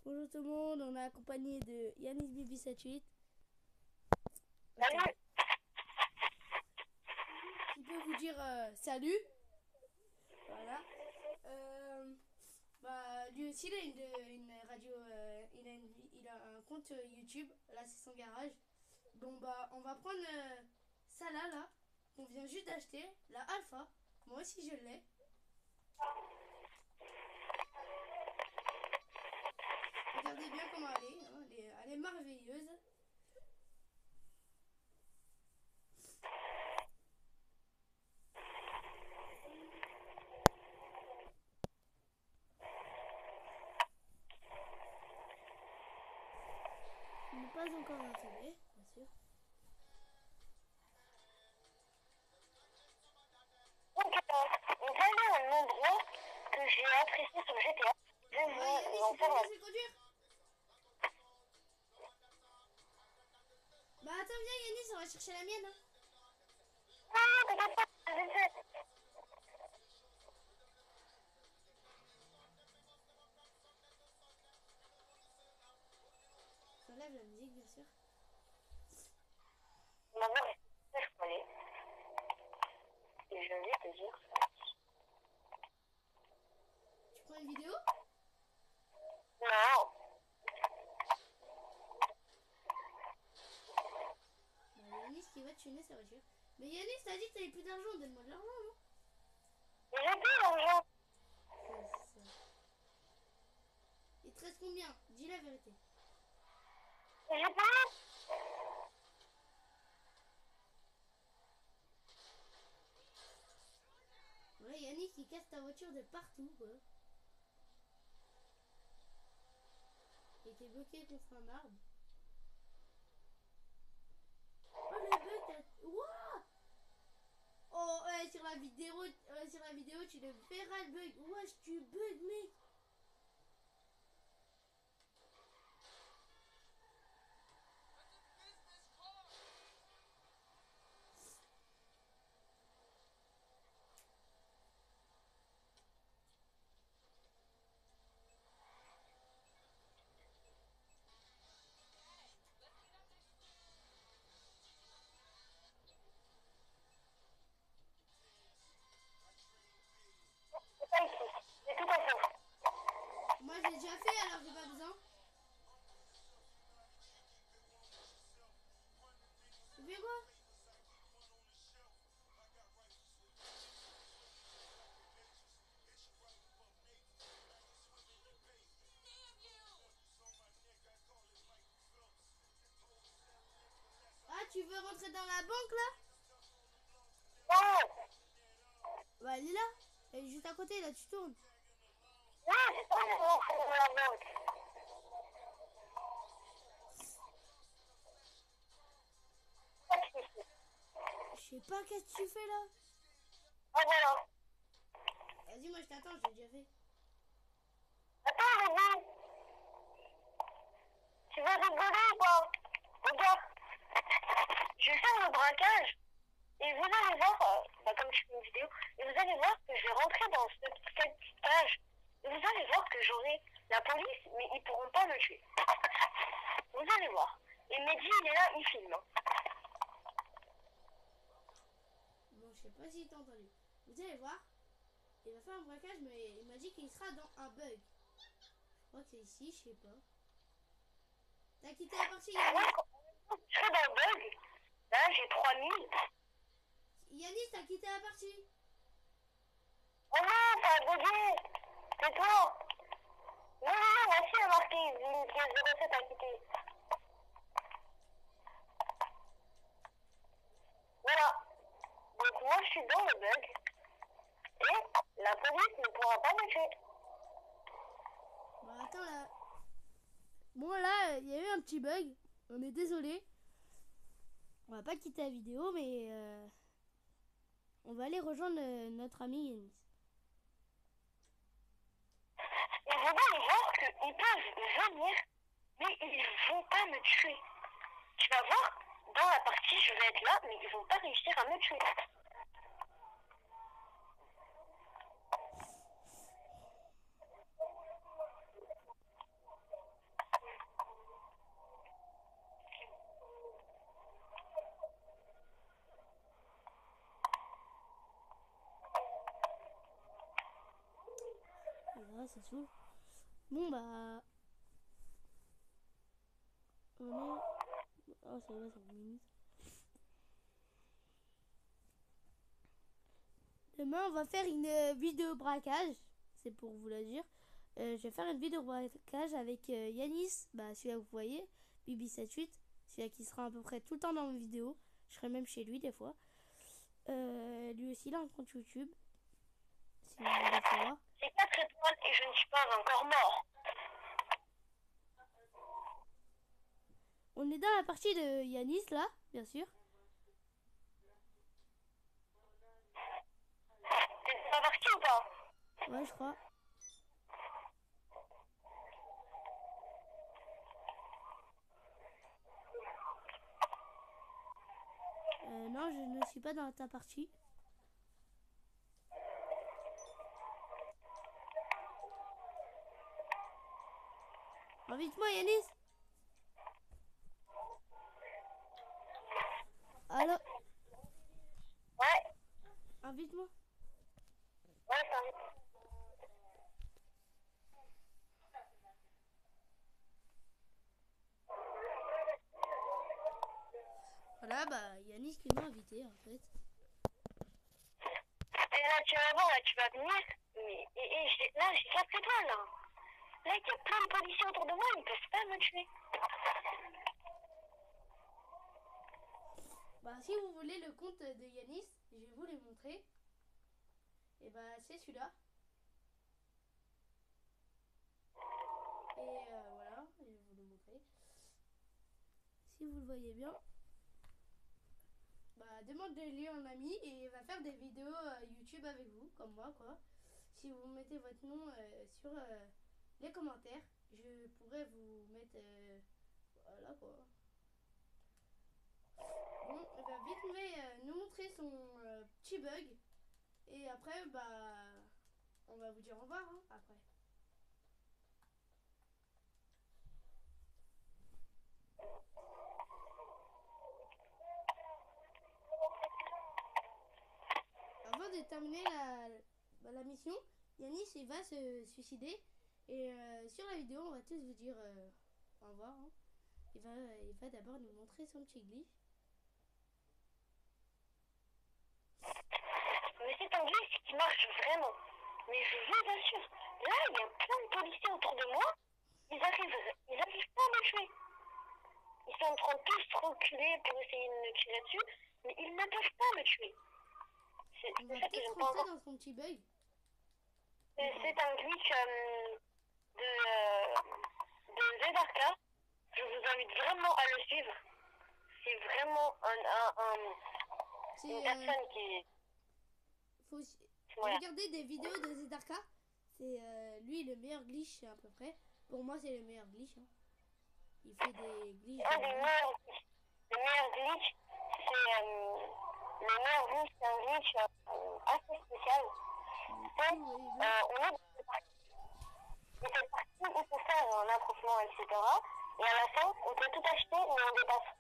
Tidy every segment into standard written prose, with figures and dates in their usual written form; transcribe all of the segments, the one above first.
Bonjour tout le monde, on est accompagné de Yanis Bibi78. Salut. Qui peut vous dire salut. Voilà. Lui aussi, il a une radio, il a un compte YouTube. Là, c'est son garage. Bon, on va prendre ça là, qu'on vient juste d'acheter, la Alpha. Moi aussi, je l'ai. Regardez bien comment elle est, hein. Elle est merveilleuse. Il n'est pas encore installé, bien sûr. Donc, on va aller à un endroit que j'ai apprécié sur GTA. Ouais, Yanis, tu peux me laisser conduire? Bah attends, viens Yanis, on va chercher la mienne. Hein. Ah, t'inquiète pas, je sais. J'enlève la musique, bien sûr. Maman, je peux aller. Et je vais te dire ça. Tu prends une vidéo? Non. Bah Yanis qui va tuner sa voiture. Mais Yanis, t'as dit que t'avais plus d'argent, donne-moi de l'argent, non? Mais j'ai plus d'argent. C'est ça. Il te reste combien? Dis la vérité. J'ai pas. Ouais, Yanis il casse ta voiture de partout, quoi. Et t'es bloqué contre un arbre. Oh le bug, t'as... Wouah! Oh, ouais, sur la vidéo, tu le verras le bug. Wesh, tu bug, mec. C'est pas ici. C'est tout à fait. Moi, je l'ai déjà fait, alors j'ai pas besoin. Tu fais quoi? Ah, tu veux rentrer dans la banque, là? Non. Bah, elle est là. Elle est juste à côté, là, tu tournes. Non, j'ai pas envie de rentrer dans la banque. Je sais pas qu'est-ce que tu fais, là. Ah, voilà. Vas-y, moi, je t'attends, je l'ai déjà fait. Attends, Ruby. Tu veux rigoler ou pas? Regarde. Je vais faire le braquage. Et vous allez voir, comme je fais une vidéo, et vous allez voir que je vais rentrer dans cette page. Et vous allez voir que j'aurai la police, mais ils pourront pas me tuer. Vous allez voir. Et Mehdi, il est là, il filme. Bon, je sais pas si t'as entendu. Vous allez voir. Il va faire un braquage, mais il m'a dit qu'il sera dans un bug. Je crois que c'est ici, je sais pas. T'as quitté la partie, Yanis? Je serai dans le bug. Là, j'ai 3000. Yanis, t'as quitté la partie? Oh non, t'as bugué. C'est toi. Non, non, voici il a marqué une pièce 07 à quitter. Voilà. Donc moi, je suis dans le bug. Et la police ne pourra pas me tuer. Bon, attends, là. Bon, là, il y a eu un petit bug. On est désolé. On va pas quitter la vidéo, mais on va aller rejoindre notre ami Yanis. Et vous allez voir qu'ils peuvent venir, mais ils vont pas me tuer. Tu vas voir, dans la partie, je vais être là, mais ils vont pas réussir à me tuer. ça saoule. Bon bah... On est... Oh ça va, 5 minutes. Demain on va faire une vidéo braquage. C'est pour vous la dire. Je vais faire une vidéo braquage avec Yanis. Bah celui-là que vous voyez. Bibi78. Celui-là qui sera à peu près tout le temps dans mes vidéos. Je serai même chez lui des fois. Lui aussi il a un compte YouTube. Si vous voulez savoir. J'ai 4 étoiles et je ne suis pas encore mort. On est dans la partie de Yanis là, bien sûr. T'es pas parti ou pas? Ouais, je crois. Non, je ne suis pas dans ta partie. Invite-moi, Yanis. Allô? Ouais, Invite-moi. ouais, ça arrive. Voilà, bah Yanis qui m'a invité en fait. Et là, tu vas voir, là, tu vas venir. Mais, là, j'ai 4 étoiles, là. Là, il y a plein de policiers autour de moi, ils ne peuvent pas me tuer. Bah si vous voulez le compte de Yanis, je vais vous le montrer. Et bah c'est celui-là. Et voilà, je vais vous le montrer. Si vous le voyez bien. Bah demandez-lui un ami et il va faire des vidéos YouTube avec vous, comme moi quoi. Si vous mettez votre nom sur les commentaires, je pourrais vous mettre voilà quoi. Bon, il va vite nous montrer son petit bug. Et après, bah, on va vous dire au revoir hein, après. Avant de terminer la mission, Yanis il va se suicider. Et sur la vidéo, on va tous vous dire au revoir. Hein. Il va d'abord nous montrer son petit glitch. Mais c'est un glitch qui marche vraiment. Mais je vous assure, là, il y a plein de policiers autour de moi. Ils arrivent pas à me tuer. Ils sont en train de tous reculer pour essayer de me tirer dessus, mais ils ne peuvent pas me tuer. C'est On va ça que peut-être j'aime pas rentrer encore. dans son petit bug. C'est un glitch de Zedarka. Je vous invite vraiment à le suivre. C'est vraiment une personne qui... Faut Voilà. regarder des vidéos de Zedarka. C'est lui le meilleur glitch à peu près. Pour moi, c'est le meilleur glitch. Hein. Il fait des glitches. Un des meilleurs glitch. Le meilleur glitch, c'est un glitch assez spécial. C'est, on est dans cette partie où il faut faire un approchement, etc. Et à la fin, on peut tout acheter, mais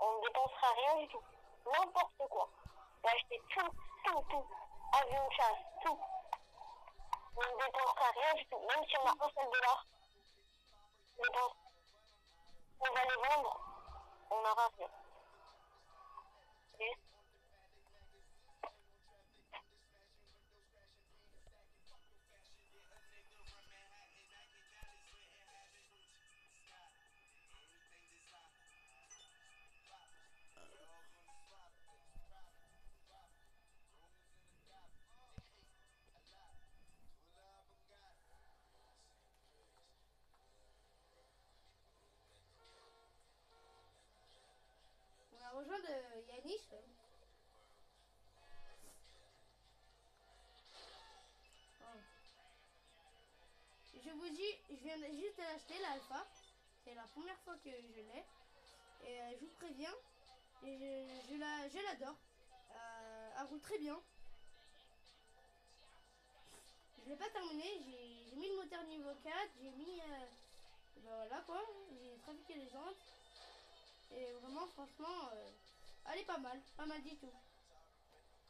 on ne dépensera rien du tout. N'importe quoi. On peut acheter tout. Avion de chasse, tout. On ne dépensera rien du tout. Même si on a un seul dollar, on va les vendre, on n'aura rien. Et on a rejoint de Yanis. Je vous dis, je viens juste de l'acheter, l'alpha. C'est la première fois que je l'ai. Et je vous préviens, et je l'adore. Elle roule très bien. Je l'ai pas terminé, j'ai mis le moteur niveau 4, j'ai mis... ben voilà quoi, j'ai trafiqué les jantes. Et vraiment, franchement, elle est pas mal du tout.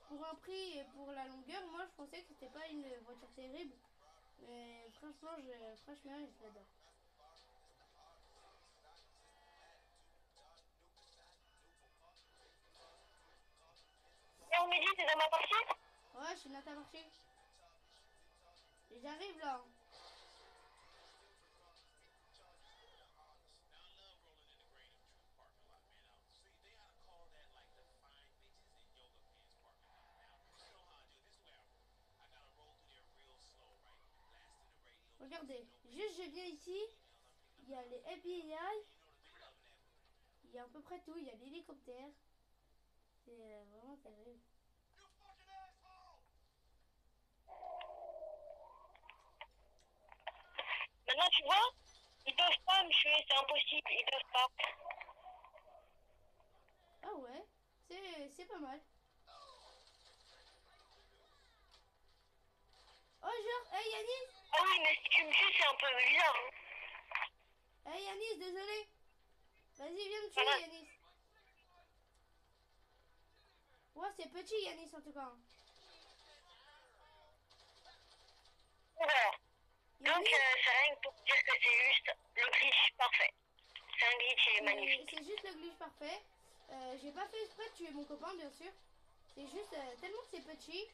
Pour un prix et pour la longueur, moi je pensais que c'était pas une voiture terrible. Mais franchement, je l'adore. Et on me dit, c'est dans ma partie? Ouais, je suis dans ta marché. Et j'arrive là. Regardez, juste je viens ici. Il y a les FBI. Il y a à peu près tout. Il y a l'hélicoptère. C'est vraiment terrible. Maintenant, tu vois, ils peuvent pas me tuer, c'est impossible, ils peuvent pas. Ah ouais, c'est pas mal. Oh genre, hey Yanis. Ah oui, mais si tu me tues, c'est un peu bizarre. Hein. Hey Yanis, désolé. Vas-y, viens me Voilà. tuer Yanis. Ouais, c'est petit Yanis en tout cas. Voilà. Donc, Yanis, c'est rien que pour dire que c'est juste le glitch parfait. C'est un glitch, il est magnifique. c'est juste le glitch parfait. J'ai pas fait exprès de tuer mon copain, bien sûr. C'est juste tellement que c'est petit.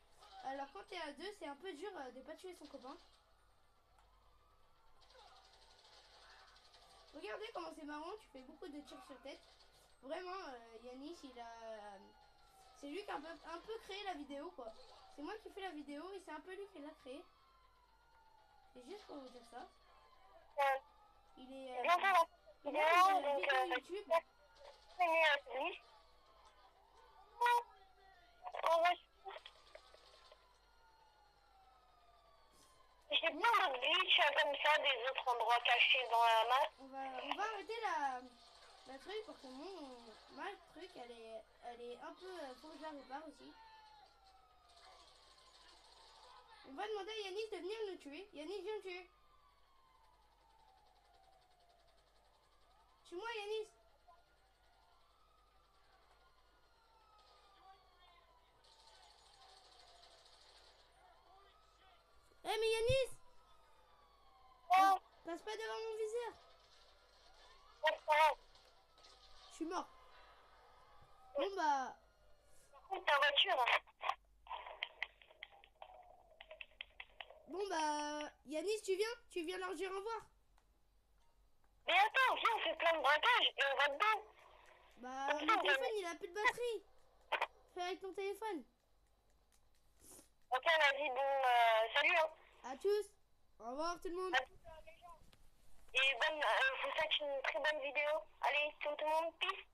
Alors quand t'es à deux, c'est un peu dur de pas tuer son copain. Regardez comment c'est marrant, tu fais beaucoup de tirs sur tête. Vraiment, Yanis, c'est lui qui a un peu créé la vidéo, quoi. C'est moi qui fais la vidéo et c'est un peu lui qui l'a créé. C'est juste pour vous dire ça. Il est... Bientôt la il a vidéo, une donc vidéo YouTube. J'ai plein de glitch comme ça, des autres endroits cachés dans la map. On va arrêter la truc parce que ma truc, elle est un peu... faut que je la répare aussi. On va demander à Yanis de venir nous tuer. Yanis, viens me tuer. Tue-moi, Yanis. Eh mais Yanis, Oh, passe pas devant mon viseur. c'est pas grave. Je suis mort. Bon bah... Par contre, ta voiture, hein. Bon bah... Yanis, tu viens leur dire au revoir. Mais attends, viens, on fait plein de braquages et on va dedans. Bah mon téléphone il a plus de batterie. Fais avec ton téléphone. Ok, vas-y, bon, salut, hein. À tous. Au revoir tout le monde. À tous, les gens. Et bonne, je vous souhaite une très bonne vidéo. Allez, tout le monde, peace.